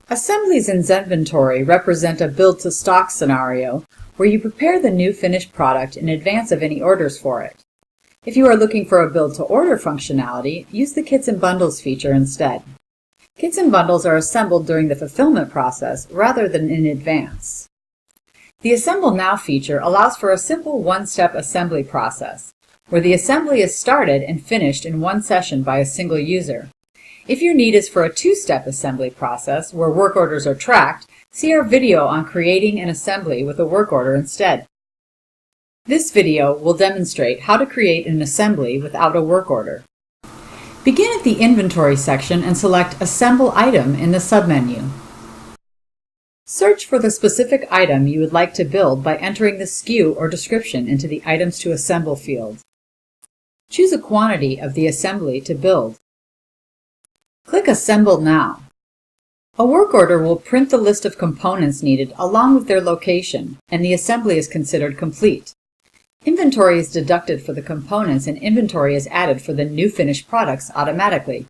Assemblies in Zenventory represent a build-to-stock scenario where you prepare the new finished product in advance of any orders for it. If you are looking for a build-to-order functionality, use the Kits and Bundles feature instead. Kits and bundles are assembled during the fulfillment process rather than in advance. The Assemble Now feature allows for a simple one-step assembly process, where the assembly is started and finished in one session by a single user. If your need is for a two-step assembly process where work orders are tracked, see our video on creating an assembly with a work order instead. This video will demonstrate how to create an assembly without a work order. Begin at the Inventory section and select Assemble Item in the submenu. Search for the specific item you would like to build by entering the SKU or description into the Items to Assemble field. Choose a quantity of the assembly to build. Click Assemble Now. A work order will print the list of components needed along with their location, and the assembly is considered complete. Inventory is deducted for the components and inventory is added for the new finished products automatically.